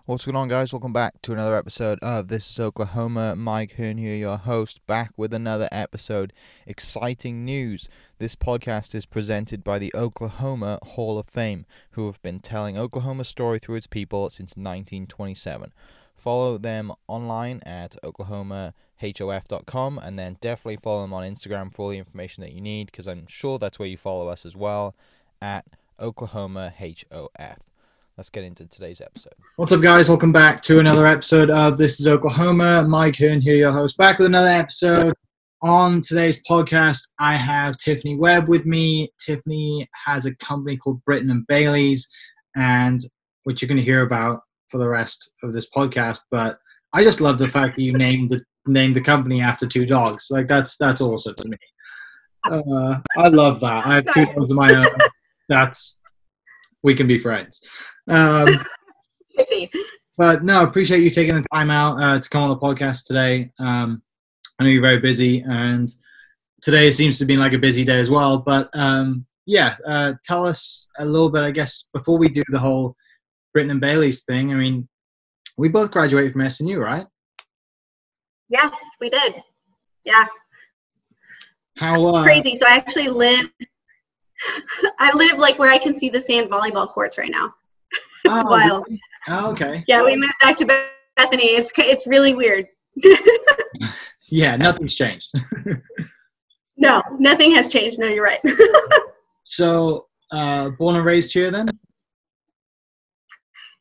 What's going on, guys? Welcome back to another episode of This is Oklahoma. Mike Hearn here, your host, back with another episode. Exciting news. This podcast is presented by the Oklahoma Hall of Fame, who have been telling Oklahoma's story through its people since 1927. Follow them online at oklahomahof.com, and then definitely follow them on Instagram for all the information that you need, because I'm sure that's where you follow us as well, at oklahomahof. Let's get into today's episode. What's up, guys? Welcome back to another episode of This is Oklahoma. Mike Hearn here, your host, back with another episode. On today's podcast, I have Tiffany Webb with me. Tiffany has a company called Britten and Baileys, and which you're going to hear about for the rest of this podcast. But I just love the fact that you named the company after two dogs. Like that's awesome to me. I love that. I have two dogs of my own. We can be friends. But no, appreciate you taking the time out to come on the podcast today. I know you're very busy, and today seems to be like a busy day as well. But tell us a little bit, I guess, before we do the whole Britten and Bailey's thing. I mean, we both graduated from SNU, right? Yes, we did. Yeah. How crazy. So I actually live like where I can see the sand volleyball courts right now. It's wild. Oh, okay. Yeah, we moved back to Bethany. It's really weird. Yeah, nothing's changed. No, nothing has changed. No, you're right. So, born and raised here then?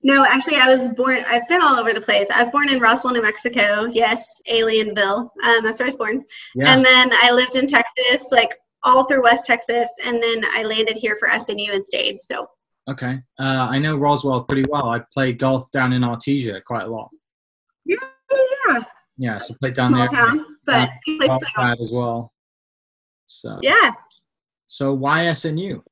No, actually, I've been all over the place. I was born in Roswell, New Mexico. Yes, Alienville. That's where I was born. Yeah. And then I lived in Texas, like all through West Texas, and then I landed here for SNU and stayed. So. Okay. I know Roswell pretty well. I played golf down in Artesia quite a lot. Yeah. Yeah, so played down Small there. Town, but golf as well. So. Yeah. So why SNU?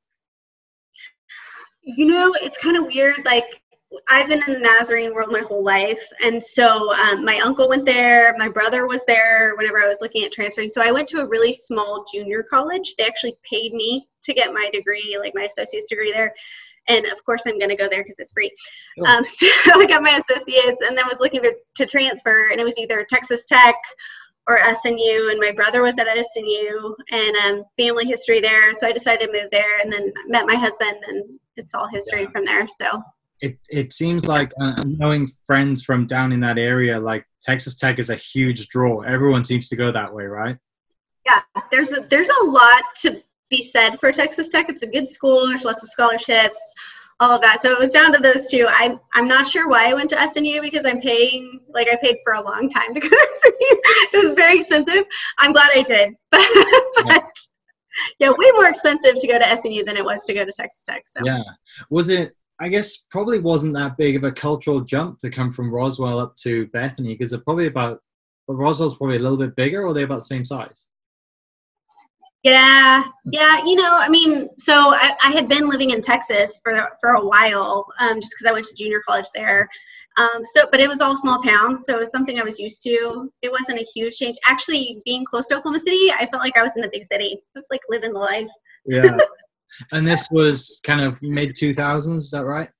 You know, it's kind of weird. Like, I've been in the Nazarene world my whole life, and so my uncle went there, my brother was there whenever I was looking at transferring. So I went to a really small junior college. They actually paid me to get my degree, like my associate's degree there, and of course I'm going to go there because it's free. Oh. So I got my associates, and then was looking to transfer, and it was either Texas Tech or SNU, and my brother was at SNU, and family history there, so I decided to move there, and then met my husband, and it's all history from there. So. It seems like knowing friends from down in that area, like Texas Tech is a huge draw. Everyone seems to go that way, right? Yeah, there's a lot to be said for Texas Tech. It's a good school. There's lots of scholarships, all of that. So it was down to those two. I'm not sure why I went to SNU because I paid for a long time to go to SNU. It was very expensive. I'm glad I did, but yeah, way more expensive to go to SNU than it was to go to Texas Tech. So yeah, was it? I guess probably wasn't that big of a cultural jump to come from Roswell up to Bethany, because they're probably Roswell's probably a little bit bigger, or are they about the same size? Yeah. You know, I mean, so I had been living in Texas for a while, just because I went to junior college there. But it was all small town, so it was something I was used to. It wasn't a huge change. Actually, being close to Oklahoma City, I felt like I was in the big city. It was like living the life. Yeah. And this was kind of mid-2000s, is that right?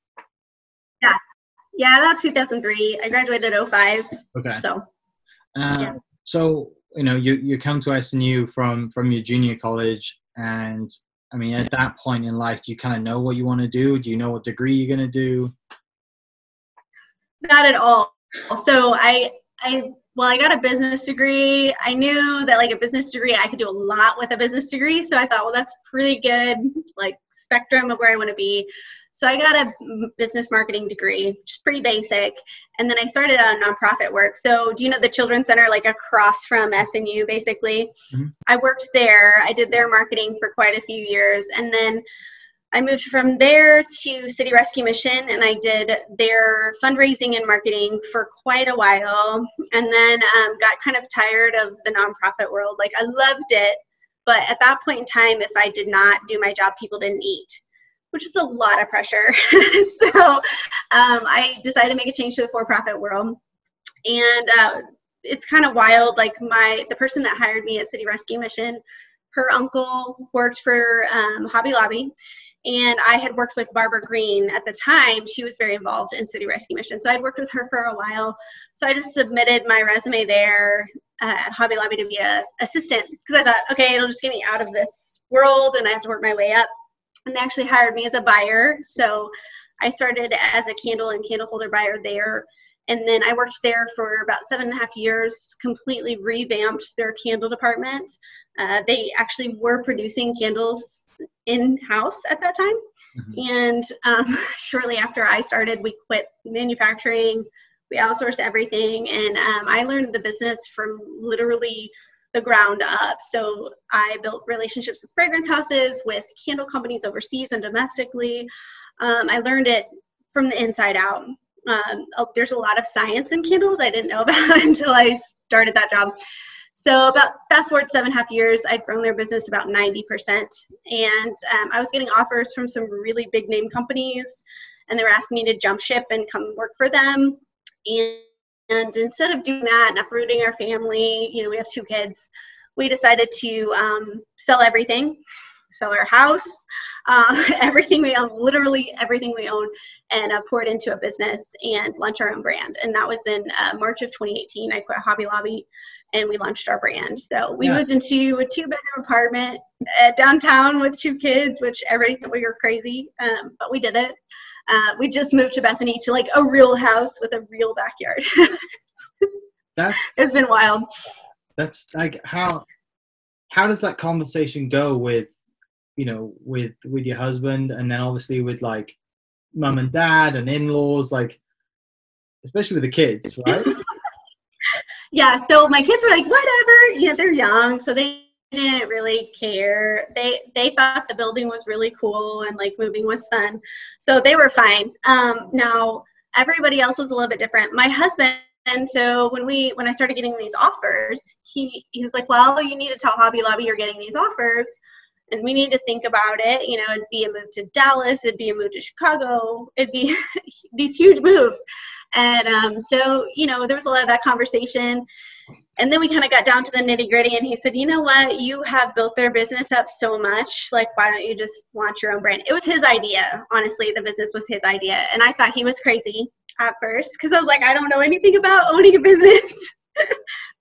Yeah, about 2003. I graduated in 2005. Okay. So, So, you know, you come to SNU from your junior college, and, I mean, at that point in life, do you kind of know what you want to do? Do you know what degree you're going to do? Not at all. So, I got a business degree. I knew that like a business degree, I could do a lot with a business degree. So I thought, well, that's pretty good, like spectrum of where I want to be. So I got a business marketing degree, which is pretty basic. And then I started on nonprofit work. So do you know the Children's Center, like across from SNU, basically? Mm-hmm. I worked there. I did their marketing for quite a few years. And then I moved from there to City Rescue Mission, and I did their fundraising and marketing for quite a while, and then got kind of tired of the nonprofit world. Like, I loved it, but at that point in time, if I did not do my job, people didn't eat, which is a lot of pressure. So I decided to make a change to the for-profit world, and it's kind of wild. Like, the person that hired me at City Rescue Mission, her uncle worked for Hobby Lobby. And I had worked with Barbara Green at the time. She was very involved in City Rescue Mission. So I'd worked with her for a while. So I just submitted my resume there at Hobby Lobby to be an assistant, because I thought, okay, it'll just get me out of this world and I have to work my way up. And they actually hired me as a buyer. So I started as a candle and candle holder buyer there. And then I worked there for about 7.5 years, completely revamped their candle department. They actually were producing candles in-house at that time. And shortly after I started, we quit manufacturing. We outsourced everything. And I learned the business from literally the ground up. So I built relationships with fragrance houses, with candle companies overseas and domestically. I learned it from the inside out. There's a lot of science in candles I didn't know about until I started that job. So about fast forward 7.5 years, I'd grown their business about 90%. And I was getting offers from some really big name companies, and they were asking me to jump ship and come work for them. And instead of doing that and uprooting our family, you know, we have 2 kids, we decided to sell everything, sell our house, everything we own, literally everything we own, and pour it into a business and launch our own brand. And that was in March of 2018. I quit Hobby Lobby and we launched our brand. So we moved into a 2-bedroom apartment downtown with 2 kids, which everybody thought we were crazy, but we did it. We just moved to Bethany to like a real house with a real backyard. It's been wild. That's like, how does that conversation go with, you know, with your husband, and then obviously with like mom and dad and in-laws, like especially with the kids, right? Yeah, so my kids were like, whatever, yeah, they're young, so they didn't really care. They thought the building was really cool and like moving was fun, so they were fine. Now everybody else was a little bit different. My husband, and so when I started getting these offers, he was like, well, you need to tell Hobby Lobby you're getting these offers, and we need to think about it. You know, it'd be a move to Dallas, it'd be a move to Chicago, it'd be these huge moves. And so, you know, there was a lot of that conversation. And then we kind of got down to the nitty gritty, and he said, you know what, you have built their business up so much, like, why don't you just launch your own brand? It was his idea. Honestly, the business was his idea. And I thought he was crazy at first, because I was like, I don't know anything about owning a business.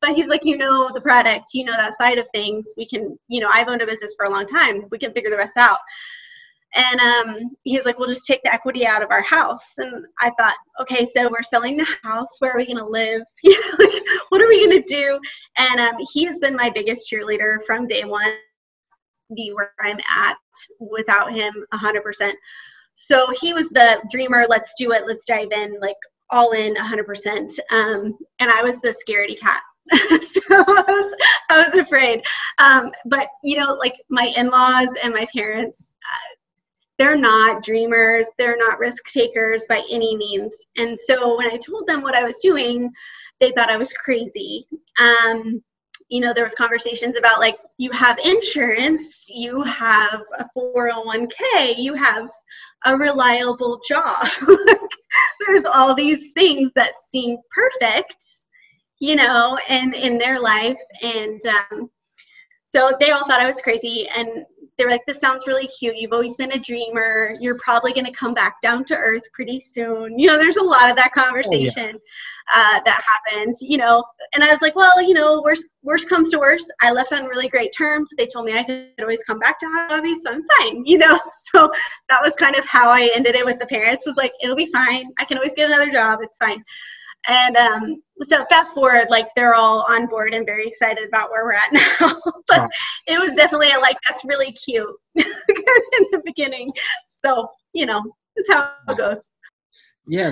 But he's like, you know, the product, you know, that side of things, we can, you know, I've owned a business for a long time, we can figure the rest out. And he was like, we'll just take the equity out of our house. And I thought, okay, so we're selling the house. Where are we going to live? Like, what are we going to do? And he has been my biggest cheerleader from day one, be where I'm at without him 100%. So he was the dreamer, let's do it, let's dive in, like all in 100%. And I was the scaredy cat. So I was afraid. But, you know, like my in-laws and my parents, they're not dreamers. They're not risk takers by any means. And so when I told them what I was doing, they thought I was crazy. You know, there was conversations about like, you have insurance, you have a 401k, you have a reliable job. There's all these things that seem perfect, you know, and in their life. And so they all thought I was crazy. And they were like, this sounds really cute. You've always been a dreamer. You're probably going to come back down to earth pretty soon. You know, there's a lot of that conversation that happened, you know. And I was like, well, you know, worst comes to worst. I left on really great terms. They told me I could always come back to Hobby, so I'm fine, you know. So that was kind of how I ended it with the parents, was like, it'll be fine. I can always get another job. It's fine. And so fast forward, like they're all on board and very excited about where we're at now. But it was definitely like, that's really cute in the beginning. So, you know, that's how it goes. Yeah,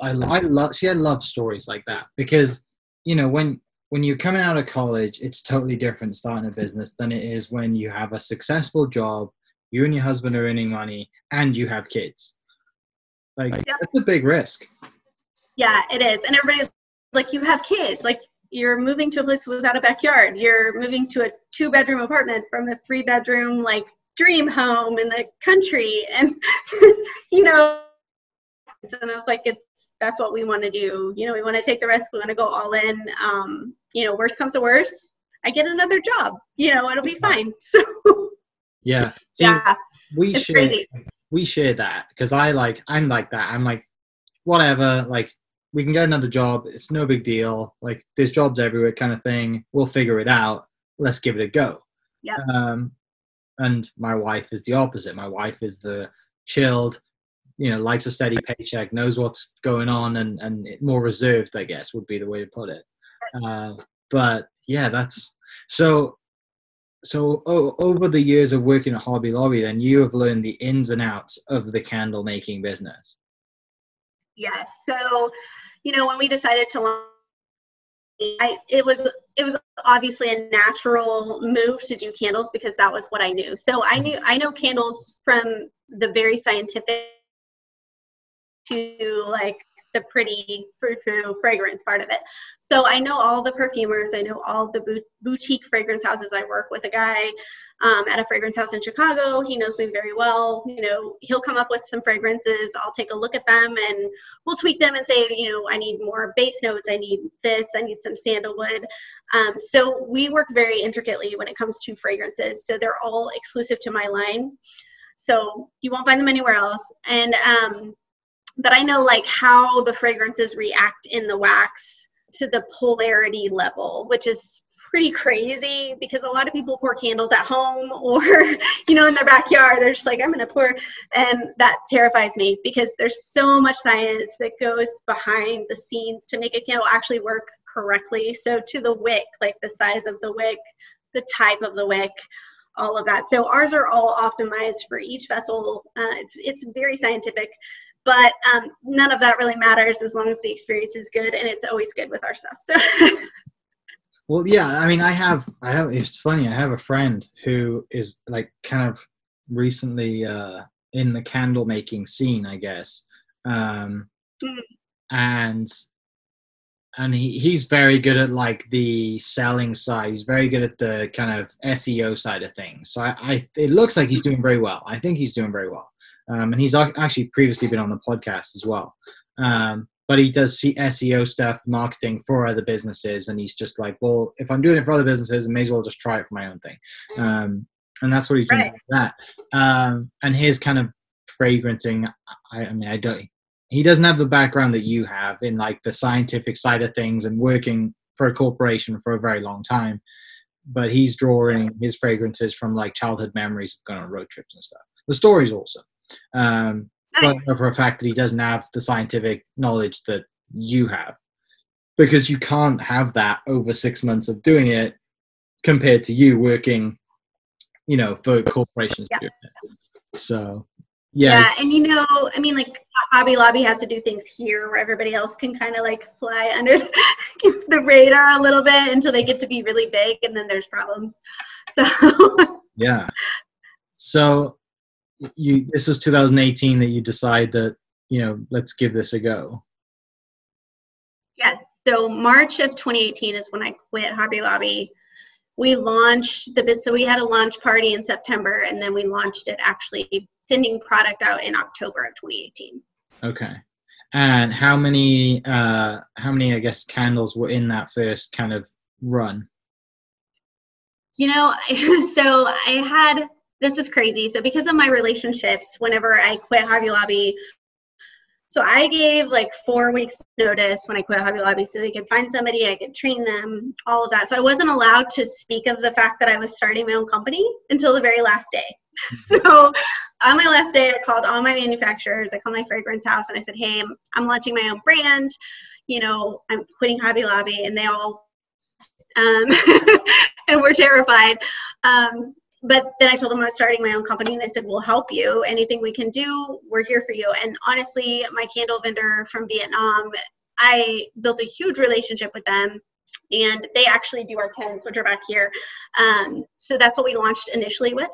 I love stories like that, because, you know, when you're coming out of college, it's totally different starting a business than it is when you have a successful job, you and your husband are earning money, and you have kids. Like, that's a big risk. Yeah, it is. And everybody's like, you have kids. Like, you're moving to a place without a backyard. You're moving to a 2-bedroom apartment from a 3-bedroom, like, dream home in the country. And, you know, and I was like, that's what we want to do. You know, we want to take the risk. We want to go all in. You know, worst comes to worst, I get another job. You know, it'll be fine. So, yeah. yeah. we It's share crazy. we share that because I'm like that. I'm like, whatever, like we can get another job. It's no big deal. Like there's jobs everywhere kind of thing. We'll figure it out. Let's give it a go. Yep. And my wife is the opposite. My wife is the chilled, likes a steady paycheck, knows what's going on, and more reserved, I guess, would be the way to put it. But yeah, that's so. So over the years of working at Hobby Lobby, then you have learned the ins and outs of the candle making business. Yes. So, when we decided to launch, it was obviously a natural move to do candles because that was what I knew. So I know candles from the very scientific to like the pretty frou-frou fragrance part of it. So I know all the perfumers. I know all the boutique fragrance houses. I work with a guy at a fragrance house in Chicago. He knows me very well. He'll come up with some fragrances. I'll take a look at them and we'll tweak them and say, I need more base notes. I need this. I need some sandalwood. So we work very intricately when it comes to fragrances. So they're all exclusive to my line. So you won't find them anywhere else. And but I know like how the fragrances react in the wax to the polarity level, which is pretty crazy because a lot of people pour candles at home or, in their backyard. They're just like, I'm going to pour. And that terrifies me because there's so much science that goes behind the scenes to make a candle actually work correctly. So to the wick, like the size of the wick, the type of the wick, all of that. So ours are all optimized for each vessel. It's very scientific. But none of that really matters as long as the experience is good, and it's always good with our stuff. So, well, yeah, I mean, I have. It's funny. I have a friend who is like kind of recently in the candle making scene, I guess, and he's very good at like the selling side. He's very good at the kind of SEO side of things. So it looks like he's doing very well. I think he's doing very well. And he's actually previously been on the podcast as well. But he does SEO stuff, marketing for other businesses. And he's just like, well, if I'm doing it for other businesses, I may as well just try it for my own thing. And that's what he's doing with that. And his kind of fragrancing, he doesn't have the background that you have in like the scientific side of things and working for a corporation for a very long time. But he's drawing his fragrances from like childhood memories of going on road trips and stuff. The story's awesome. But I know for a fact that he doesn't have the scientific knowledge that you have because you can't have that over 6 months of doing it compared to you working, for corporations. Yeah. So, yeah. Yeah, and like Hobby Lobby has to do things here where everybody else can kind of like fly under the radar a little bit until they get to be really big, and then there's problems. So yeah. So this was 2018 that you decide that, let's give this a go. Yes. So March of 2018 is when I quit Hobby Lobby. We launched so we had a launch party in September, and then we launched it actually sending product out in October of 2018. Okay. And how many, I guess, candles were in that first kind of run? So I had, this is crazy. So because of my relationships, whenever I quit Hobby Lobby, so I gave like 4 weeks notice when I quit Hobby Lobby so they could find somebody, I could train them, all of that. So I wasn't allowed to speak of the fact that I was starting my own company until the very last day. So on my last day, I called all my manufacturers. I called my fragrance house and I said, hey, I'm launching my own brand. I'm quitting Hobby Lobby, and they all, and we're terrified. But then I told them I was starting my own company, and they said, we'll help you. Anything we can do, we're here for you. And honestly, my candle vendor from Vietnam, I built a huge relationship with them, and they actually do our tents, which are back here. So that's what we launched initially with.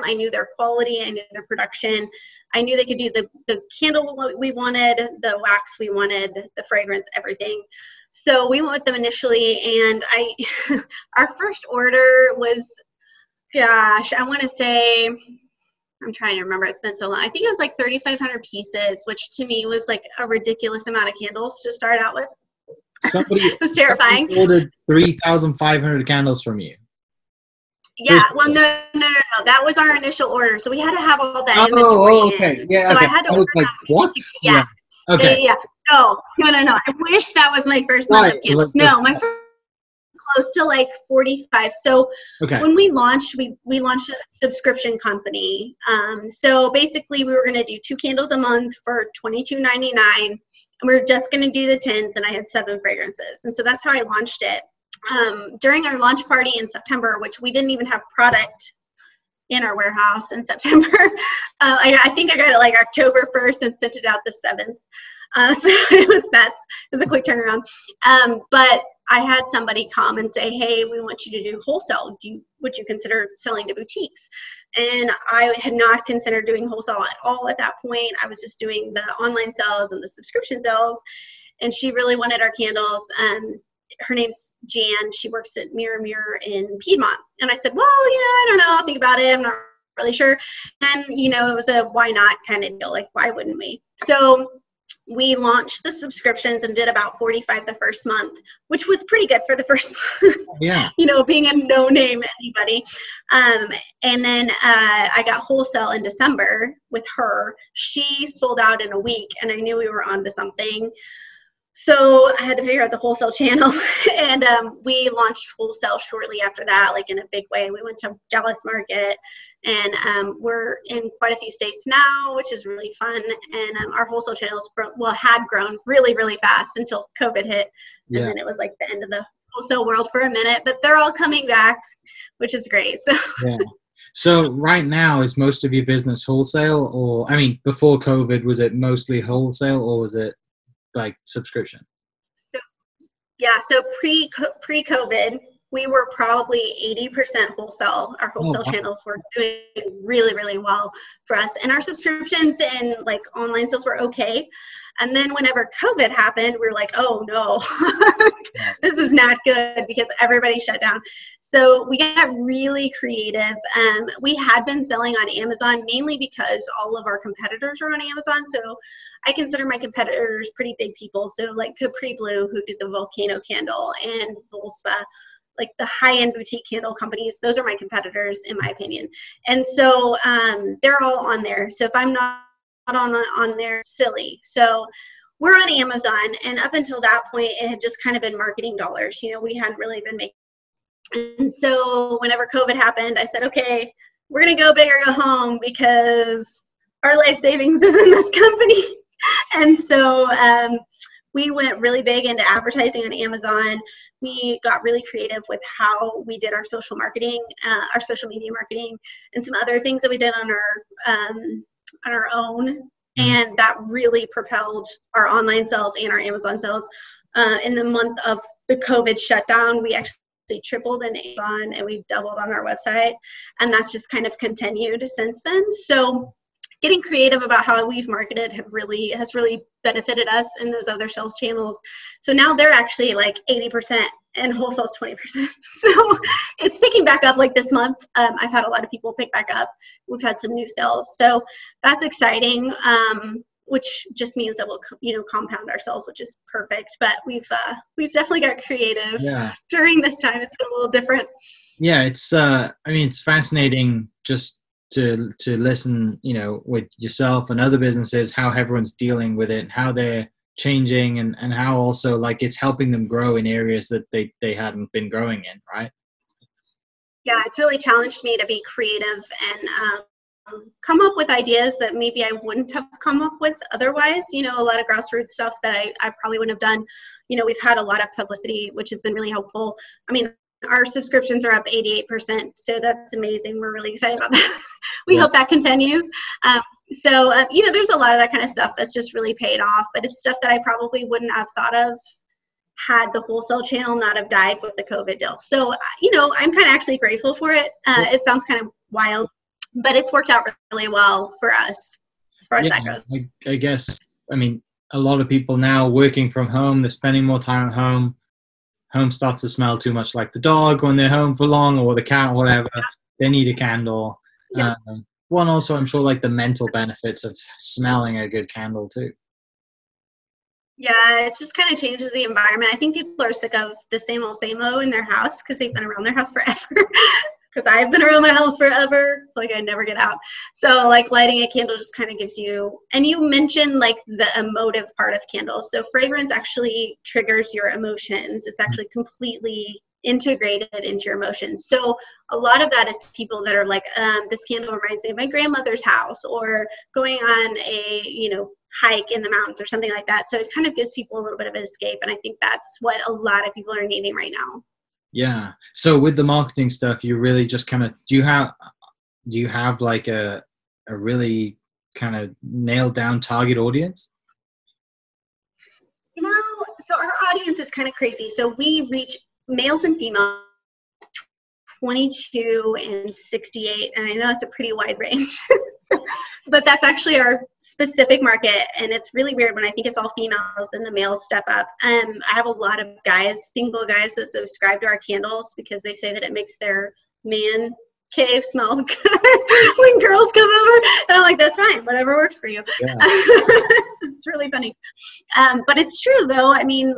I knew their quality, I knew their production. I knew they could do the candle we wanted, the wax we wanted, the fragrance, everything. So we went with them initially, and our first order was, gosh, I want to say, I'm trying to remember, it's been so long. I think it was like 3,500 pieces, which to me was like a ridiculous amount of candles to start out with. Somebody it was terrifying. Ordered 3,500 candles from you. Yeah, well, no. That was our initial order. So we had to have all that inventory okay. in. Yeah, so okay. I had to I order was like, that. what? Yeah. Okay. Yeah. No. I wish that was my first month of candles. No, my first close to like 45. So okay. when we launched, we launched a subscription company. So basically we were going to do 2 candles a month for $22.99, and we were just going to do the tints, and I had 7 fragrances. And so that's how I launched it. During our launch party in September, which we didn't even have product in our warehouse in September. I think I got it like October 1st and sent it out the 7th. So it was nuts. It was a quick turnaround. But I had somebody come and say, hey, we want you to do wholesale. Would you consider selling to boutiques? And I had not considered doing wholesale at all at that point. I was just doing the online sales and the subscription sales. And she really wanted our candles. Her name's Jan. She works at Mirror in Piedmont. And I said, well, I don't know. I'll think about it. I'm not really sure. And, it was a why not kind of deal. Like, why wouldn't we? So we launched the subscriptions and did about 45 the first month, which was pretty good for the first month. Yeah. Being a no-name anybody. And then I got wholesale in December with her. She sold out in a week, and I knew we were onto something. So I had to figure out the wholesale channel, and we launched wholesale shortly after that, like in a big way. We went to Dallas Market, and we're in quite a few states now, which is really fun. And our wholesale channels had grown really, really fast until COVID hit, and then it was like the end of the wholesale world for a minute. But they're all coming back, which is great. So. Yeah. So right now, is most of your business wholesale, or before COVID, was it mostly wholesale, or was it like subscription? So pre-COVID, we were probably 80% wholesale. Our wholesale channels were doing really, really well for us. And our subscriptions and like online sales were okay. And then whenever COVID happened, we were like, oh no, this is not good, because everybody shut down. So we got really creative. We had been selling on Amazon mainly because all of our competitors are on Amazon. So I consider my competitors pretty big people. So like Capri Blue, who did the volcano candle, and Volspa, like the high-end boutique candle companies, those are my competitors in my opinion. And so they're all on there. So if I'm not on there, silly. So we're on Amazon, and up until that point, it had just kind of been marketing dollars. We hadn't really been making. And so whenever COVID happened, I said, okay, we're going to go big or go home, because our life savings is in this company. And so we went really big into advertising on Amazon. We got really creative with how we did our social marketing, our social media marketing, and some other things that we did on our own. And that really propelled our online sales and our Amazon sales. In the month of the COVID shutdown, we actually tripled in Amazon, and we doubled on our website. And that's just kind of continued since then. So getting creative about how we've marketed has really benefited us in those other sales channels. So now they're actually like 80% and wholesale's 20%. So it's picking back up like this month. I've had a lot of people pick back up. We've had some new sales. So that's exciting, which just means that we'll, compound our sales, which is perfect. But we've definitely got creative during this time. It's been a little different. Yeah, it's fascinating just to listen, with yourself and other businesses, how everyone's dealing with it, how they're changing, and how also like it's helping them grow in areas that they hadn't been growing in, right? Yeah, it's really challenged me to be creative and come up with ideas that maybe I wouldn't have come up with otherwise. A lot of grassroots stuff that I probably wouldn't have done. We've had a lot of publicity, which has been really helpful. Our subscriptions are up 88%, so that's amazing. We're really excited about that. We hope that continues. So there's a lot of that kind of stuff that's just really paid off, but it's stuff that I probably wouldn't have thought of had the wholesale channel not have died with the COVID deal. So, I'm kind of actually grateful for it. It sounds kind of wild, but it's worked out really well for us as far as that goes. I guess, a lot of people now working from home, they're spending more time at home. Home starts to smell too much like the dog when they're home for long, or the cat, or whatever. They need a candle. Yeah. One also, I'm sure, like the mental benefits of smelling a good candle too. Yeah, it just kind of changes the environment. I think people are sick of the same old in their house because they've been around their house forever. because I've been around my house forever. Like I never get out. So like lighting a candle just kind of gives you, and you mentioned like the emotive part of candles. So fragrance actually triggers your emotions. It's actually completely integrated into your emotions. So a lot of that is people that are like, this candle reminds me of my grandmother's house, or going on a, hike in the mountains or something like that. So it kind of gives people a little bit of an escape. And I think that's what a lot of people are needing right now. Yeah. So with the marketing stuff, you really just kind of, do you have like a really kind of nailed down target audience? So our audience is kind of crazy. So we reach males and females, 22 and 68. And I know that's a pretty wide range, but that's actually our specific market. And it's really weird when I think it's all females and the males step up. I have a lot of guys, single guys, that subscribe to our candles because they say that it makes their man cave smell good when girls come over. And I'm like, that's fine, whatever works for you. Yeah. It's really funny. But it's true though. I mean,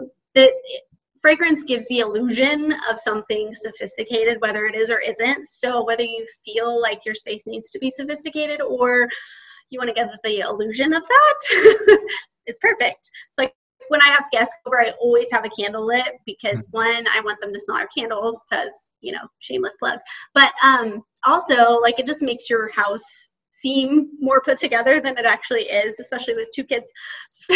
fragrance gives the illusion of something sophisticated, whether it is or isn't. So whether you feel like your space needs to be sophisticated or you want to give the illusion of that, it's perfect. It's like when I have guests over, I always have a candle lit because one, I want them to smell our candles because, shameless plug. But also, like, it just makes your house seem more put together than it actually is, especially with 2 kids. So,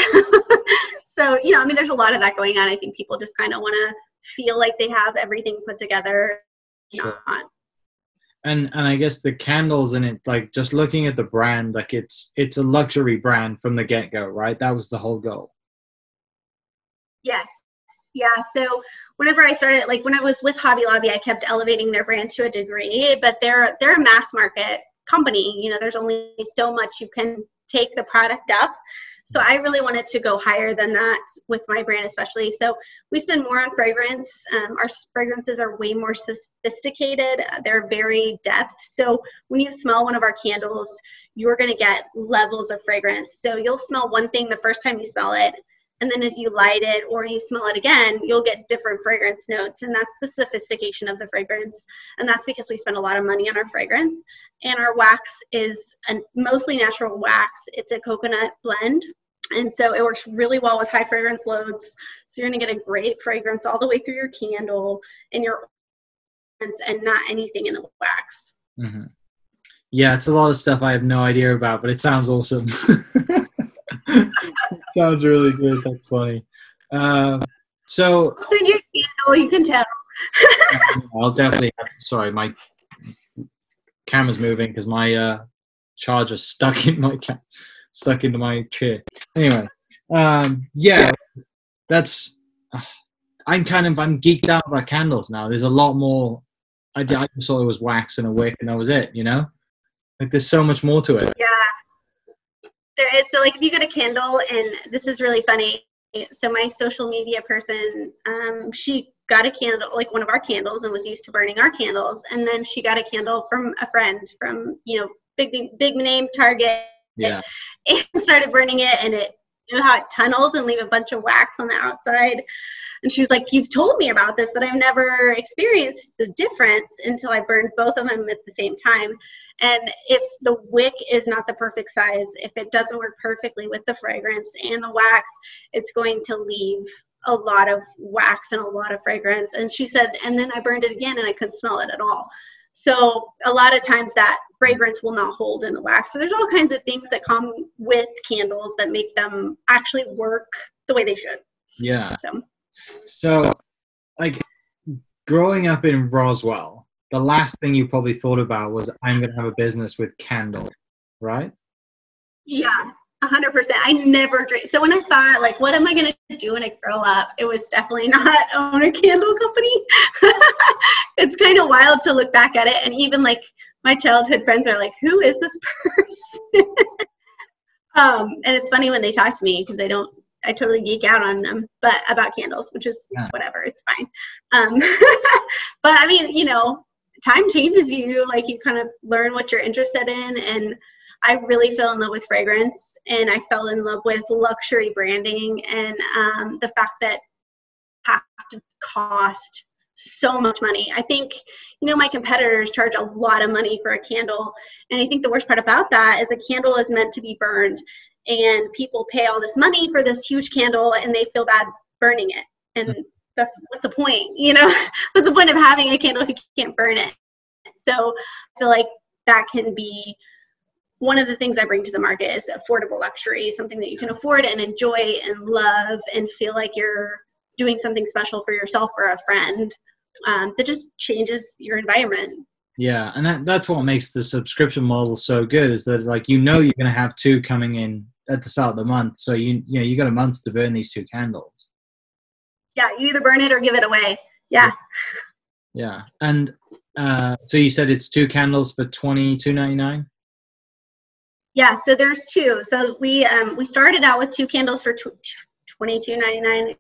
there's a lot of that going on. I think people just kind of want to feel like they have everything put together. Sure. Not. And I guess the candles in it, like just looking at the brand, like it's a luxury brand from the get-go, right? That was the whole goal. Yes. Yeah. So whenever I started, like when I was with Hobby Lobby, I kept elevating their brand to a degree, but they're a mass market company. There's only so much you can take the product up. So I really wanted to go higher than that with my brand, especially. So we spend more on fragrance. Our fragrances are way more sophisticated. They're very depth. So when you smell one of our candles, you're going to get levels of fragrance. So you'll smell one thing the first time you smell it, and then as you light it or you smell it again, you'll get different fragrance notes. And that's the sophistication of the fragrance. And that's because we spend a lot of money on our fragrance. And our wax is a mostly natural wax. It's a coconut blend. And so it works really well with high fragrance loads. So you're going to get a great fragrance all the way through your candle and your and not anything in the wax. Mm-hmm. Yeah, it's a lot of stuff I have no idea about, but it sounds awesome. Sounds really good. That's funny. So I'll send you a candle. You can tell. I'll definitely. Sorry, my camera's moving because my charger's stuck in into my chair. Anyway, yeah, that's. I'm geeked out about candles now. There's a lot more. I just thought it was wax and a wick, and that was it. Like there's so much more to it. Yeah. There is. So like if you get a candle, and this is really funny. So my social media person, she got a candle, like one of our candles, and was used to burning our candles. And then she got a candle from a friend from, big name Target. Yeah. And started burning it, and it how it tunnels and leave a bunch of wax on the outside. And she was like, you've told me about this, but I've never experienced the difference until I burned both of them at the same time. And if the wick is not the perfect size, if it doesn't work perfectly with the fragrance and the wax, it's going to leave a lot of wax and a lot of fragrance. And she said, and then I burned it again and I couldn't smell it at all. So a lot of times that fragrance will not hold in the wax. So there's all kinds of things that come with candles that make them actually work the way they should. Yeah. So like growing up in Roswell, the last thing you probably thought about was I'm going to have a business with candles, right? Yeah, 100%. I never dreamed. So when I thought, like, what am I going to do when I grow up? It was definitely not own a candle company. It's kind of wild to look back at it. And even like my childhood friends are like, who is this person? And it's funny when they talk to me because I totally geek out on them, but about candles, which is whatever, it's fine. But I mean, time changes you, like you kind of learn what you're interested in. And I really fell in love with fragrance, and I fell in love with luxury branding and the fact that have to cost so much money. I think, my competitors charge a lot of money for a candle. And I think the worst part about that is a candle is meant to be burned. And people pay all this money for this huge candle and they feel bad burning it. And what's the point? What's the point of having a candle if you can't burn it? So I feel like that can be one of the things I bring to the market is affordable luxury, something that you can afford and enjoy and love and feel like you're doing something special for yourself or a friend, that just changes your environment. Yeah, and that's what makes the subscription model so good, is that like you're going to have 2 coming in at the start of the month, so you got a month to burn these 2 candles. Yeah, you either burn it or give it away. Yeah. Yeah, and so you said it's 2 candles for $22.99. Yeah, so there's 2. So we started out with 2 candles for $22.99. Mm-hmm.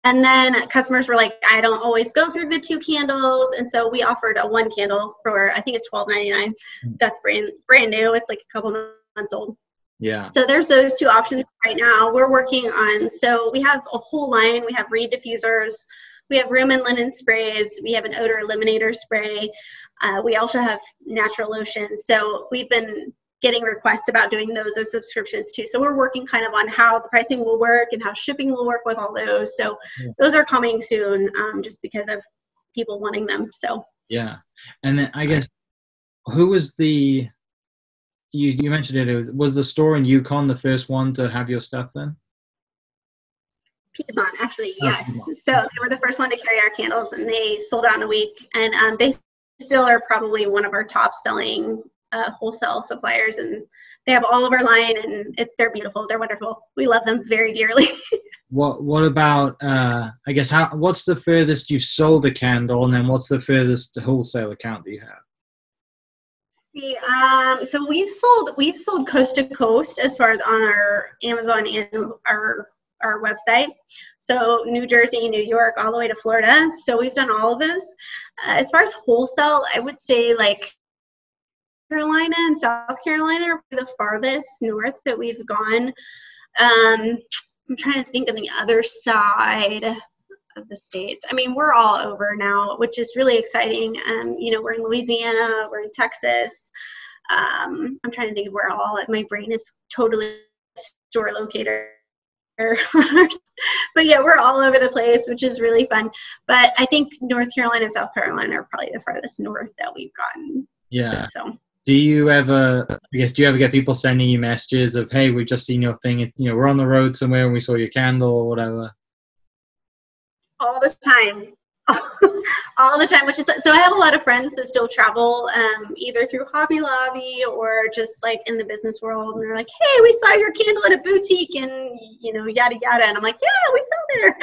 And then customers were like, I don't always go through the 2 candles. And so we offered a 1 candle for, I think it's $12.99. That's brand new. It's like a couple months old. Yeah. So there's those 2 options right now. We're working on, so we have a whole line. We have reed diffusers. We have room and linen sprays. We have an odor eliminator spray. We also have natural lotions. So we've been getting requests about doing those as subscriptions too. So we're working kind of on how the pricing will work and how shipping will work with all those. So those are coming soon, just because of people wanting them. So yeah. And then I guess, who was you mentioned it, was the store in Yukon the first one to have your stuff then? Piedmont, actually, yes. So they were the first one to carry our candles, and they sold out in a week. And they still are probably one of our top selling wholesale suppliers, and they have all of our line, and they're beautiful. They're wonderful. We love them very dearly. What about, I guess, what's the furthest you've sold a candle, and then what's the furthest wholesale account that you have? See, so we've sold coast to coast as far as on our Amazon and our website. So New Jersey, New York, all the way to Florida. So we've done all of those. As far as wholesale, I would say like Carolina and South Carolina are the farthest north that we've gone. I'm trying to think of the other side of the states. I mean, we're all over now, which is really exciting. We're in Louisiana, we're in Texas. I'm trying to think of where all. My brain is totally store locator. But yeah, we're all over the place, which is really fun. But I think North Carolina and South Carolina are probably the farthest north that we've gotten. Yeah. So do you ever get people sending you messages of, hey, we've just seen your thing, we're on the road somewhere and we saw your candle or whatever? All the time. All the time, which is, so I have a lot of friends that still travel, either through Hobby Lobby or just like in the business world, and they're like, hey, we saw your candle at a boutique and yada yada, and I'm like, yeah, we saw there.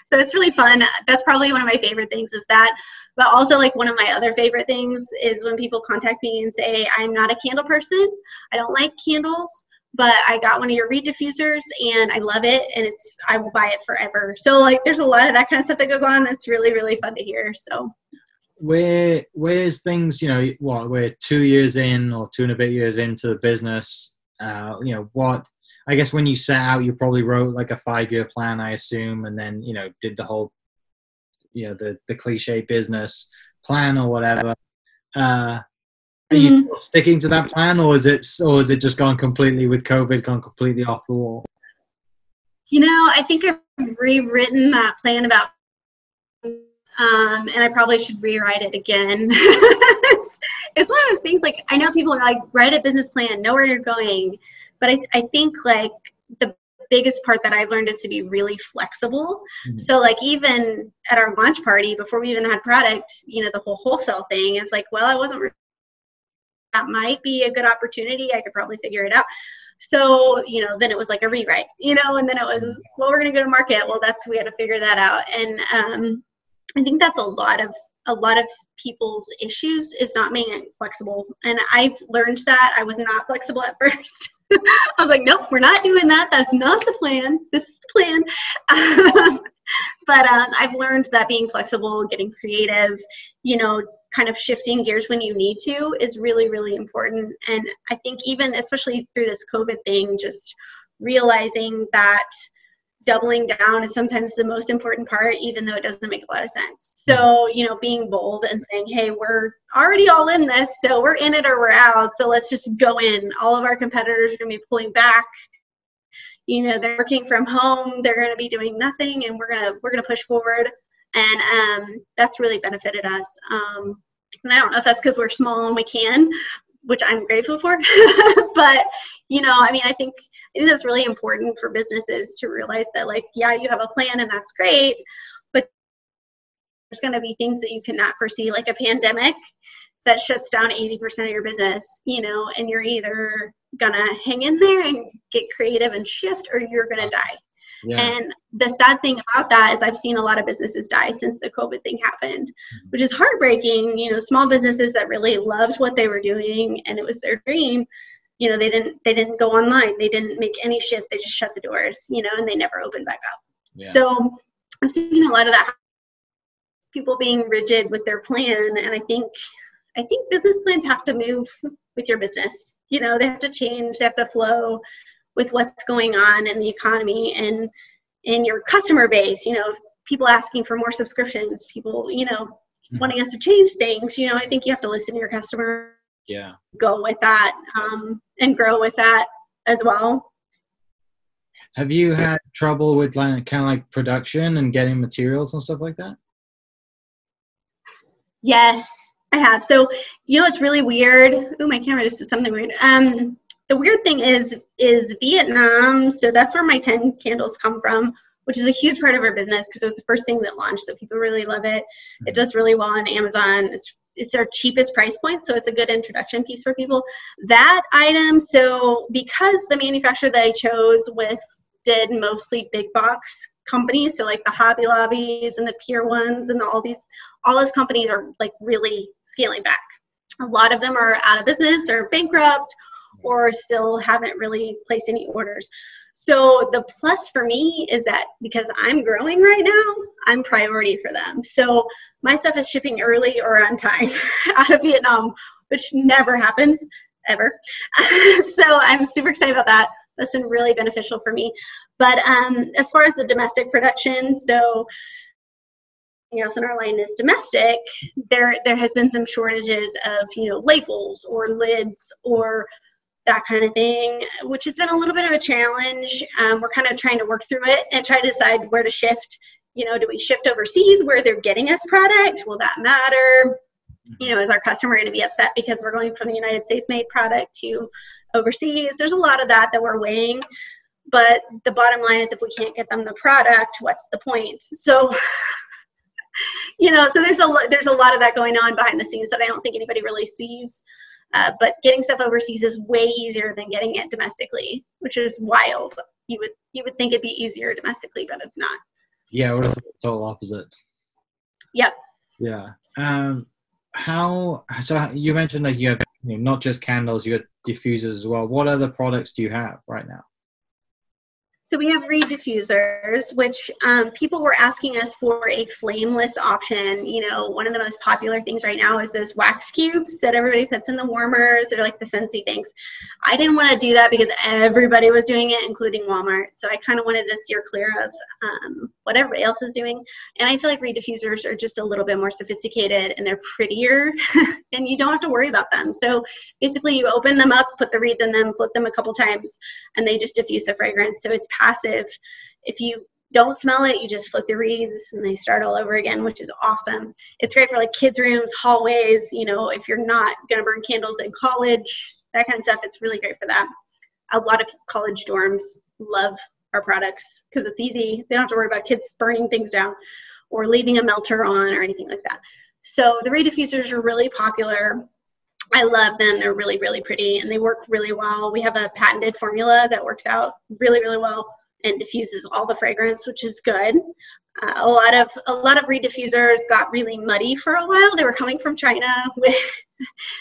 So it's really fun. That's probably one of my favorite things is that, but also like one of my other favorite things is when people contact me and say, I'm not a candle person, I don't like candles, but I got one of your reed diffusers and I love it, and I will buy it forever. So like there's a lot of that kind of stuff that goes on that's really, really fun to hear. So where's things, we're 2 years in or 2 and a bit years into the business, what, I guess when you set out, you probably wrote like a 5-year plan, I assume, and then, did the whole, the cliche business plan or whatever. Are you sticking to that plan, or is it just gone completely with COVID, gone completely off the wall? I think I've rewritten that plan and I probably should rewrite it again. It's one of those things, like, I know people are like, write a business plan, know where you're going. But I think like the biggest part that I've learned is to be really flexible. Mm-hmm. So like even at our launch party, before we even had product, the whole wholesale thing is like, well, I wasn't, that might be a good opportunity. I could probably figure it out. So, then it was like a rewrite, and then it was, well, we're going to go to market. Well, we had to figure that out. And I think that's a lot of people's issues is not being flexible. And I've learned that. I was not flexible at first. I was like, nope, we're not doing that. That's not the plan. This is the plan. But I've learned that being flexible, getting creative, kind of shifting gears when you need to is really, really important. And I think even, especially through this COVID thing, just realizing that doubling down is sometimes the most important part, even though it doesn't make a lot of sense. So, being bold and saying, hey, we're already all in this, so we're in it or we're out. So let's just go in. All of our competitors are going to be pulling back. They're working from home. They're going to be doing nothing, and we're gonna push forward. And that's really benefited us. And I don't know if that's because we're small and we can, which I'm grateful for. But, I think that's really important for businesses to realize that, like, yeah, you have a plan and that's great, but there's going to be things that you cannot foresee, like a pandemic that shuts down 80% of your business, and you're either going to hang in there and get creative and shift, or you're going to die. Yeah. And the sad thing about that is I've seen a lot of businesses die since the COVID thing happened, which is heartbreaking. Small businesses that really loved what they were doing and it was their dream, they didn't go online. They didn't make any shift. They just shut the doors, and they never opened back up. Yeah. So I'm seeing a lot of that, people being rigid with their plan. And I think business plans have to move with your business. They have to change, they have to flow with what's going on in the economy and in your customer base, people asking for more subscriptions, people, wanting us to change things, I think you have to listen to your customer, go with that, and grow with that as well. Have you had trouble with like production and getting materials and stuff like that? Yes, I have. So, it's really weird. Oh, my camera just did something weird. The weird thing is Vietnam. So that's where my 10 candles come from, which is a huge part of our business because it was the first thing that launched. So people really love it. It does really well on Amazon. It's our cheapest price point. So it's a good introduction piece for people. That item, so because the manufacturer that I chose did mostly big box companies, so like the Hobby Lobbies and the Pier Ones and all those companies are like really scaling back. A lot of them are out of business or bankrupt, or still haven't really placed any orders. So the plus for me is that because I'm growing right now, I'm priority for them. So my stuff is shipping early or on time out of Vietnam, which never happens, ever. So I'm super excited about that. That's been really beneficial for me. But as far as the domestic production, so everything else in our line is domestic, there has been some shortages of, labels or lids or that kind of thing, which has been a little bit of a challenge. We're kind of trying to work through it and try to decide where to shift. Do we shift overseas where they're getting us product? Will that matter? Is our customer going to be upset because we're going from the United States made product to overseas? There's a lot of that we're weighing. But the bottom line is if we can't get them the product, what's the point? So, so there's a lot of that going on behind the scenes that I don't think anybody really sees. But getting stuff overseas is way easier than getting it domestically, which is wild. You would think it'd be easier domestically, but it's not. Yeah, what if it's all opposite? Yep. Yeah. So you mentioned that you have not just candles, you have diffusers as well. What other products do you have right now? So we have reed diffusers, which people were asking us for a flameless option. One of the most popular things right now is those wax cubes that everybody puts in the warmers. They're like the Scentsy things. I didn't want to do that because everybody was doing it, including Walmart. So I kind of wanted to steer clear of what everybody else is doing. And I feel like reed diffusers are just a little bit more sophisticated and they're prettier and you don't have to worry about them. So basically you open them up, put the reeds in them, flip them a couple times, and they just diffuse the fragrance. So it's passive. If you don't smell it, you just flip the reeds and they start all over again, which is awesome. It's great for like kids' rooms, hallways, if you're not going to burn candles in college, that kind of stuff. It's really great for that. A lot of college dorms love our products because it's easy. They don't have to worry about kids burning things down or leaving a melter on or anything like that. So the reed diffusers are really popular. I love them. They're really, really pretty and they work really well. We have a patented formula that works out really, really well and diffuses all the fragrance, which is good. A lot of reed diffusers got really muddy for a while. They were coming from China with,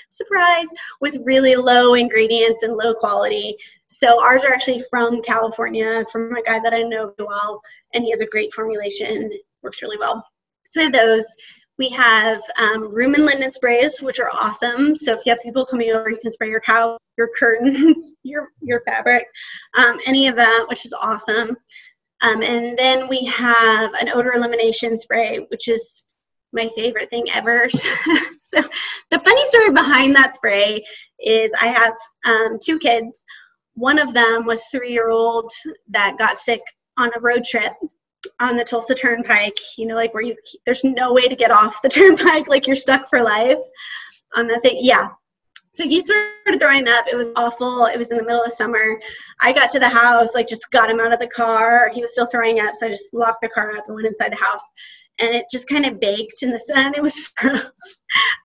surprise, with really low ingredients and low quality. So ours are actually from California, from a guy that I know well, and he has a great formulation, works really well. So we have those. We have room and linen sprays, which are awesome. So if you have people coming over, you can spray your couch, your curtains, your fabric, any of that, which is awesome. And then we have an odor elimination spray, which is my favorite thing ever. So the funny story behind that spray is I have 2 kids. One of them was 3-year-old that got sick on a road trip on the Tulsa Turnpike, like where there's no way to get off the turnpike, like you're stuck for life on that thing. Yeah. So he started throwing up. It was awful. It was in the middle of summer. I got to the house, just got him out of the car. He was still throwing up, so I just locked the car up and went inside the house. And it just kind of baked in the sun. It was gross.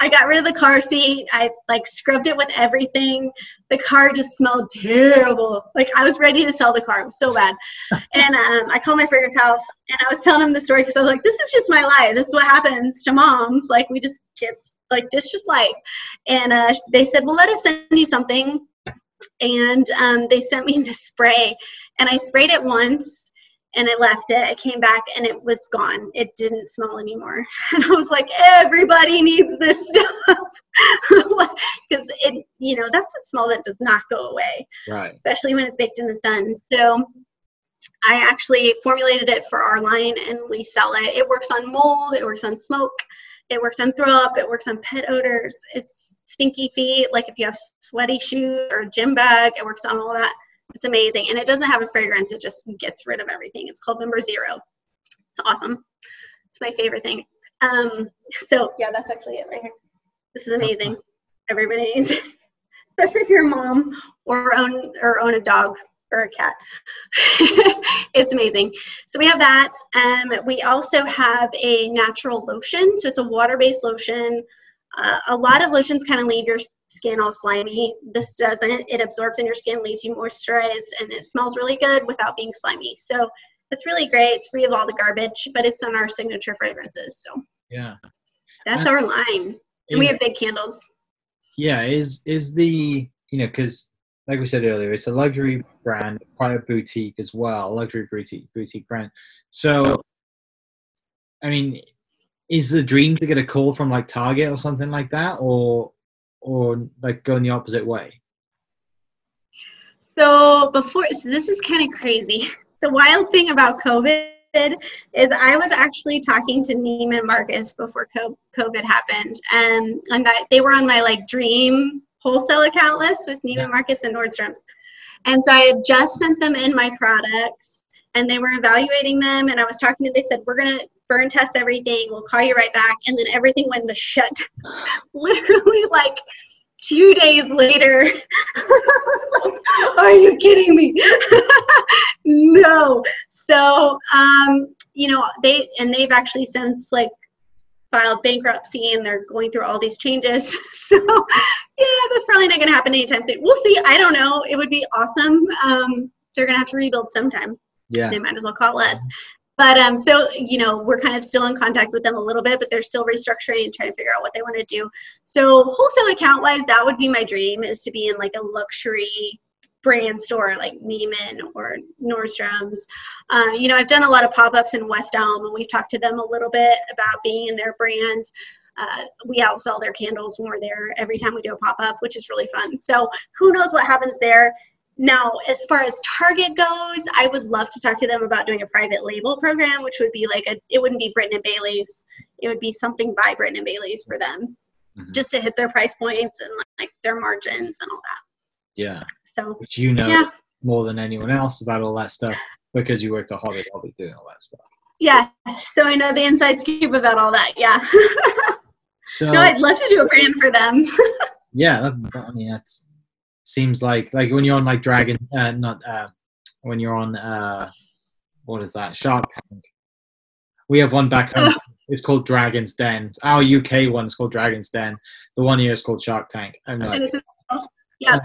I got rid of the car seat. I scrubbed it with everything. The car just smelled terrible. I was ready to sell the car. It was so bad. And I called my friend's house, and I was telling him the story because I was like, this is just my life. This is what happens to moms. We just kids, this is just life. And they said, well, let us send you something. And they sent me this spray, and I sprayed it once. And I left it. I came back, and it was gone. It didn't smell anymore. And I was like, everybody needs this stuff. Because that's the smell that does not go away. Right. Especially when it's baked in the sun. So I actually formulated it for our line, and we sell it. It works on mold. It works on smoke. It works on throw up. It works on pet odors. It's stinky feet. If you have sweaty shoes or a gym bag, it works on all that. It's amazing. And it doesn't have a fragrance. It just gets rid of everything. It's called number 0. It's awesome. It's my favorite thing. So yeah, that's actually it right here. This is amazing. Everybody needs it. Especially if you're a mom or own a dog or a cat. It's amazing. So we have that. We also have a natural lotion. So it's a water-based lotion. A lot of lotions kind of leave your skin all slimy. This doesn't. It absorbs in your skin, leaves you moisturized, and it smells really good without being slimy. So it's really great. It's free of all the garbage, but it's on our signature fragrances. So yeah, that's our line. And we have big candles. Yeah, is the, because like we said earlier, it's a luxury brand, quite a boutique as well, luxury boutique brand. So, I mean, is the dream to get a call from Target or something like that, or going the opposite way? So this is kind of crazy. The wild thing about COVID is I was actually talking to Neiman Marcus before COVID happened, and that they were on my dream wholesale account list with Neiman Marcus and Nordstrom's. And so I had just sent them in my products, and they were evaluating them, and I was talking to them. They said, we're going to burn test everything. We'll call you right back. And then everything went to shut. Literally 2 days later. Are you kidding me? No. So, they've actually since filed bankruptcy, and they're going through all these changes. So yeah, that's probably not going to happen anytime soon. We'll see. I don't know. It would be awesome. They're going to have to rebuild sometime. Yeah. They might as well call it us. But so, we're kind of still in contact with them a little bit, but they're still restructuring and trying to figure out what they want to do. So wholesale account wise, that would be my dream, is to be in a luxury brand store like Neiman or Nordstrom's. I've done a lot of pop-ups in West Elm, and we've talked to them a little bit about being in their brand. We outsell their candles when we're there every time we do a pop-up, which is really fun. So who knows what happens there. Now, as far as Target goes, I would love to talk to them about doing a private label program, which would be it wouldn't be Britten and Bailey's. It would be something by Britten and Bailey's for them, just to hit their price points and their margins and all that. Yeah. So, which more than anyone else about all that stuff, because you worked at Hobby Lobby doing all that stuff. Yeah. So I know the inside scoop about all that. Yeah. So no, I'd love to do a brand for them. Yeah. That's seems like when you're on Dragon, when you're on what is that, Shark Tank. We have one back home. It's called Dragon's Den. Our UK one's called Dragon's Den. The one here is called Shark Tank. I know. Yeah.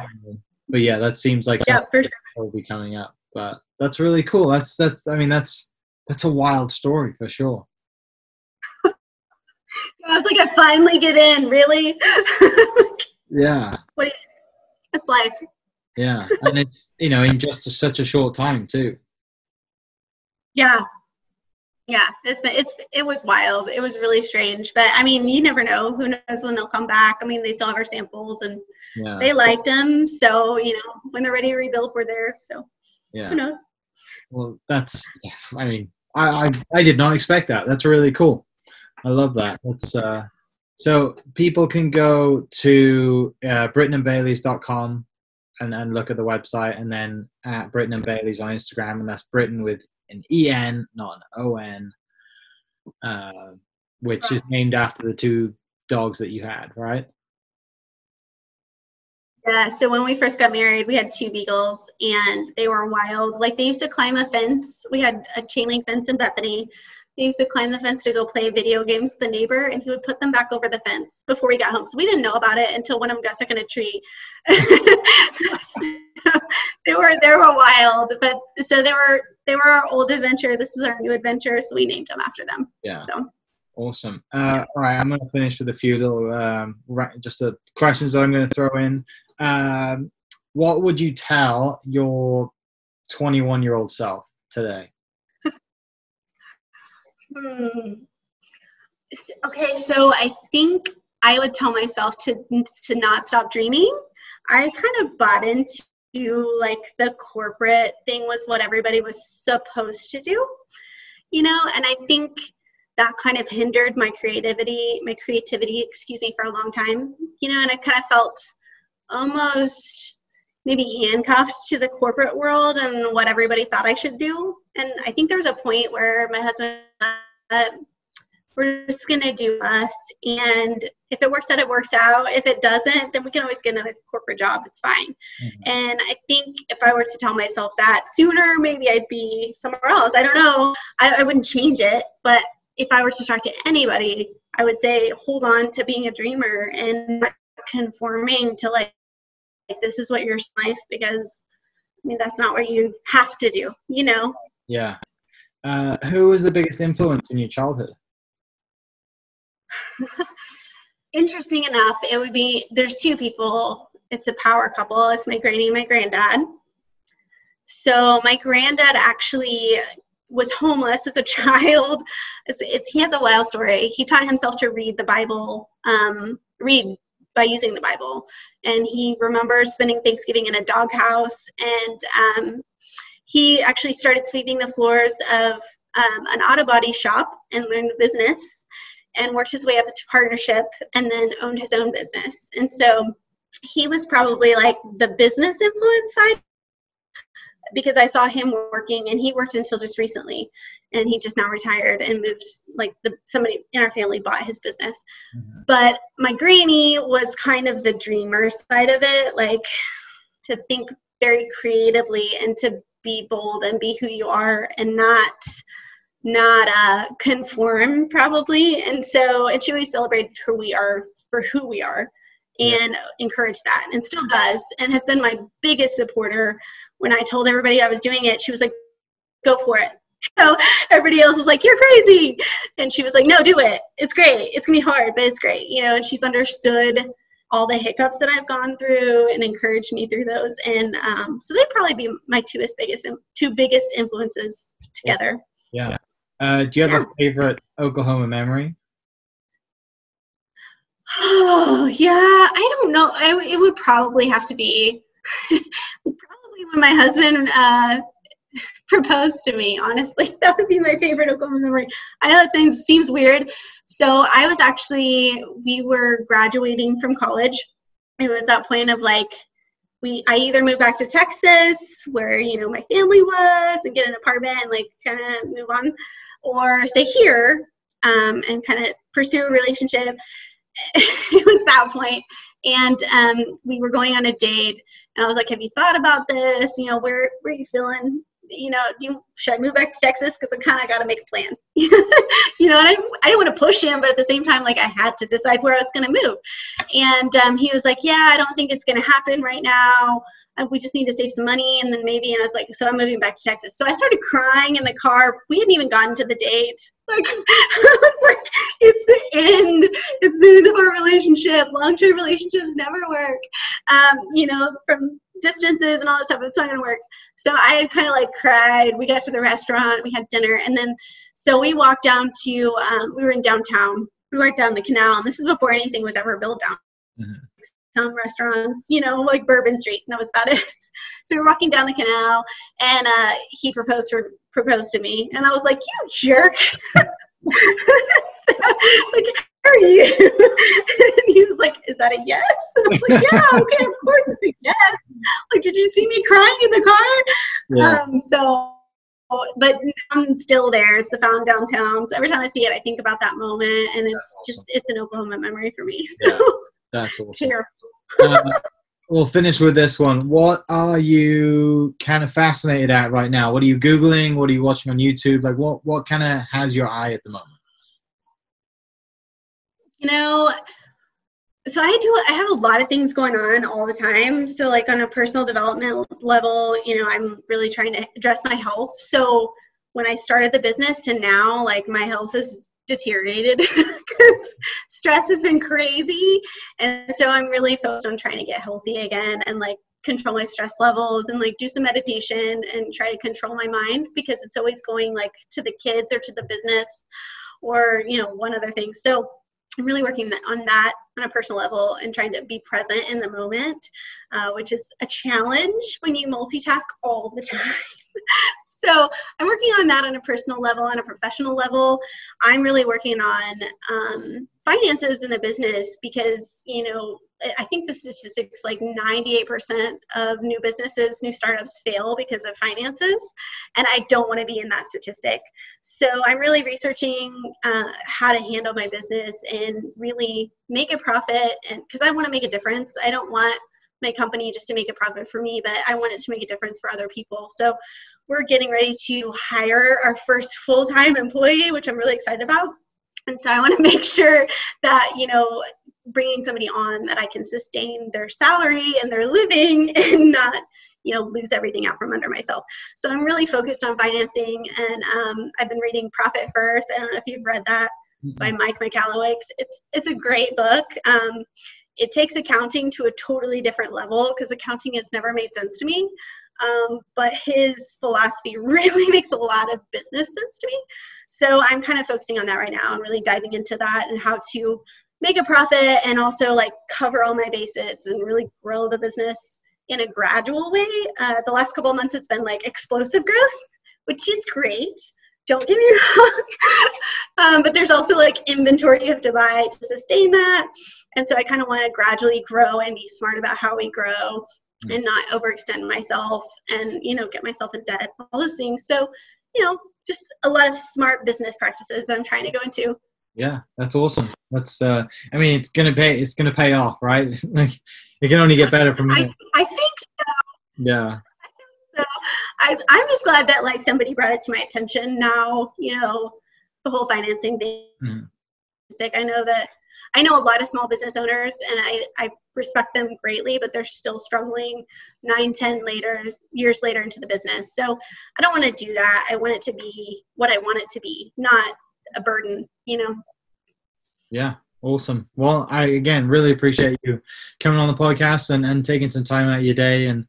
But yeah, that seems like something for sure will be coming up. But that's really cool. That's a wild story for sure. I was I finally get in. Really? Yeah. It's life. Yeah, and it's in just such a short time too. Yeah, it was wild. It was really strange, but I mean, you never know. Who knows when they'll come back? I mean, they still have our samples, and they liked them. So when they're ready to rebuild, we're there. So who knows? Well, that's, I mean, I did not expect that. That's really cool. I love that. That's so people can go to BrittenandBaileys.com and look at the website, and then at Britten and Baileys on Instagram, and that's Britten with an EN, not an ON, which is named after the two dogs that you had, right? Yeah, so when we first got married, we had two beagles, and they were wild. Like, they used to climb a fence. We had a chain link fence in Bethany. They used to climb the fence to go play video games with the neighbor, and he would put them back over the fence before we got home. So we didn't know about it until one of them got stuck in a tree. They were wild, but so they were our old adventure. This is our new adventure, so we named them after them. Yeah. So. Awesome. All right, I'm going to finish with a few little just questions that I'm going to throw in. What would you tell your 21-year-old self today? Okay, so I think I would tell myself to not stop dreaming. I kind of bought into like the corporate thing was what everybody was supposed to do, and I think that kind of hindered my creativity, for a long time, and I kind of felt almost maybe handcuffed to the corporate world and what everybody thought I should do. And I think there was a point where my husband we're just going to do us. And if it works out, it works out. If it doesn't, then we can always get another corporate job. It's fine. Mm-hmm. And I think if I were to tell myself that sooner, maybe I'd be somewhere else. I don't know. I wouldn't change it. But if I were to talk to anybody, I would say hold on to being a dreamer and not conforming to like this is what your life, because that's not what you have to do, Yeah. Who was the biggest influence in your childhood? Interesting enough, it would be, there's two people. It's a power couple. It's my granny and my granddad. So my granddad actually was homeless as a child. He has a wild story. He taught himself to read the Bible, read by using the Bible. And he remembers spending Thanksgiving in a doghouse. And he actually started sweeping the floors of an auto body shop and learned the business and worked his way up to partnership and then owned his own business. And so he was probably like the business influence side, because I saw him working, and he worked until just recently, and he just now retired and moved, like somebody in our family bought his business. Mm-hmm. But my granny was kind of the dreamer side of it, like to think very creatively and to be bold and be who you are and not conform probably. And she always celebrated who we are for who we are. And encouraged that, and still does, and has been my biggest supporter. When I told everybody I was doing it, she was like, go for it. So everybody else was like, you're crazy. And she was like, no, do it. It's great. It's going to be hard, but it's great. And she's understood all the hiccups that I've gone through and encouraged me through those. And so they'd probably be my two biggest influences together. Yeah. Do you have a favorite Oklahoma memory? Oh, yeah. I don't know. It would probably have to be probably when my husband proposed to me, honestly. That would be my favorite Oklahoma memory. I know that seems weird. So we were graduating from college. It was that point of like, I either moved back to Texas where, my family was, and get an apartment and like kind of move on, or stay here and kind of pursue a relationship. It was that point. And we were going on a date, and I was like, have you thought about this? Where are you feeling? Should I move back to Texas? Because I kind of got to make a plan. And I didn't want to push him, but at the same time, like I had to decide where I was going to move. And he was like, yeah, I don't think it's going to happen right now. We just need to save some money, and then maybe. And I was like, so I'm moving back to Texas. So I started crying in the car. We hadn't even gotten to the date. Like, I was like, it's the end. It's the end of our relationship. Long-term relationships never work. From distances and all that stuff, it's not going to work. So I kind of like cried. We got to the restaurant. We had dinner. And then, so we walked down to, we were in downtown. We walked down the canal. And this is before anything was ever built down. Mm-hmm. some restaurants, like Bourbon Street, and that was about it. So we were walking down the canal, and he proposed to me, and I was like, "You jerk!" So, like, how are you? And he was like, "Is that a yes?" And I was like, "Yeah, okay, of course it's a yes." Like, did you see me crying in the car? Yeah. But I'm still there. It's the found downtown. So every time I see it, I think about that moment, and it's an Oklahoma memory for me. So Yeah, that's awesome. Terrible. We'll finish with this one. What are you kind of fascinated at right now? What are you Googling? What are you watching on YouTube? Like, what kind of has your eye at the moment? So I have a lot of things going on all the time. So like on a personal development level, I'm really trying to address my health. So when I started the business to now, like my health has deteriorated because stress has been crazy. And so I'm really focused on trying to get healthy again and like control my stress levels and like do some meditation and try to control my mind, because it's always going like to the kids or to the business or, one other thing. So I'm really working on that on a personal level and trying to be present in the moment, which is a challenge when you multitask all the time. So I'm working on that on a personal level. On a professional level, I'm really working on finances in the business because, I think the statistics like 98% of new businesses, new startups fail because of finances. And I don't want to be in that statistic. So I'm really researching how to handle my business and really make a profit. And because I want to make a difference, I don't want my company just to make a profit for me, but I want it to make a difference for other people. So we're getting ready to hire our first full-time employee, which I'm really excited about. And so I want to make sure that, bringing somebody on that I can sustain their salary and their living and not, lose everything out from under myself. So I'm really focused on financing, and I've been reading Profit First. I don't know if you've read that by Mike McAllowicks. It's a great book. It takes accounting to a totally different level because accounting has never made sense to me. But his philosophy really makes a lot of business sense to me. So I'm kind of focusing on that right now and really diving into that and how to make a profit and also like cover all my bases and really grow the business in a gradual way. The last couple of months, it's been like explosive growth, which is great. Don't get me wrong. But there's also like inventory you have to buy to sustain that. And so I kind of want to gradually grow and be smart about how we grow and not overextend myself and, get myself in debt, all those things. So, just a lot of smart business practices that I'm trying to go into. Yeah, that's awesome. That's it's gonna pay off, right? Like it can only get better from here. I think so. Yeah. So I'm just glad that like somebody brought it to my attention now, the whole financing thing. I know a lot of small business owners, and I respect them greatly, but they're still struggling 9-10 years later into the business. So I don't want to do that. I want it to be what I want it to be, not a burden, Yeah, awesome. Well, I, again, really appreciate you coming on the podcast and taking some time out of your day and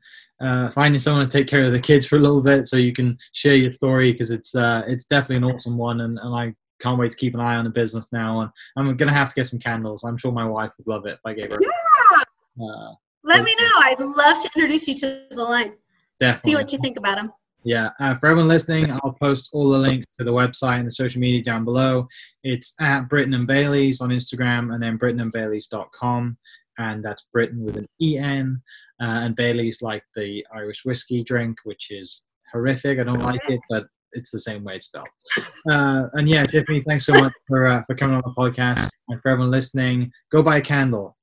finding someone to take care of the kids for a little bit so you can share your story, because it's definitely an awesome one, and I can't wait to keep an eye on the business now. And I'm going to have to get some candles. I'm sure my wife would love it if I gave her. Yeah. Let me know. I'd love to introduce you to the line. Definitely. See what you think about them. Yeah. For everyone listening, I'll post all the links to the website and the social media down below. It's at Britten and Baileys on Instagram, and then BrittenandBaileys.com. And that's Britten with an E-N. And Baileys like the Irish whiskey drink, which is horrific. I don't like it, but it's the same way it's spelled. And yeah, Tiffany, thanks so much for coming on the podcast. And for everyone listening, go buy a candle.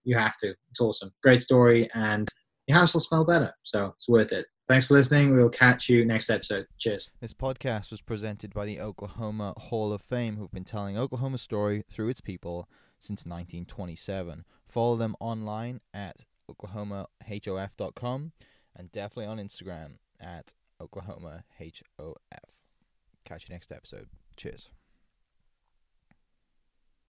You have to. It's awesome. Great story, and your house will smell better. So it's worth it. Thanks for listening. We'll catch you next episode. Cheers. This podcast was presented by the Oklahoma Hall of Fame, who've been telling Oklahoma's story through its people since 1927. Follow them online at oklahomahof.com and definitely on Instagram at oklahomahof. Catch you next episode. Cheers.